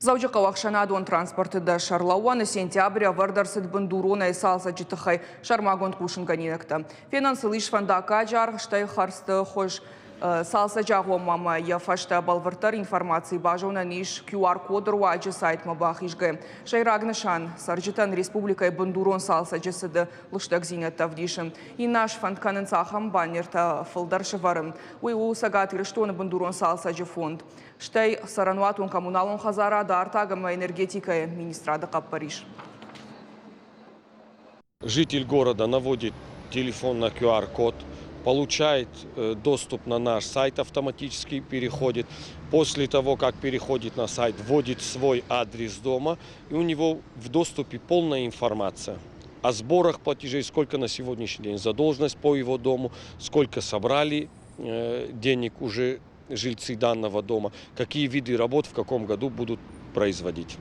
Заужака вахшанадуан транспорты да шарлауан сентября вардарсыд бандурона и салса житахай шармагон кушинганинакта. Финансылыш фандака жар штай харсты хош салса жагу мама я фашта балвартар информации бажауна ниш QR-код руаджи сайт мабахишгэ. Шайрагнышан саржитан республика и бандурон салса жесыды лыштак зинетта вдишын. И наш фандканын сахам баннерта фылдар шыварым. Уйу сагат ирыштоны бандурон салса жи фонд. Штай сарануатун коммуналун хазара да артагама энергетика министрада Париж. Житель города наводит телефон на QR-код, получает доступ на наш сайт, автоматически переходит. После того, как переходит на сайт, вводит свой адрес дома, и у него в доступе полная информация о сборах платежей, сколько на сегодняшний день задолженность по его дому, сколько собрали денег уже жильцы данного дома, какие виды работ в каком году будут производить.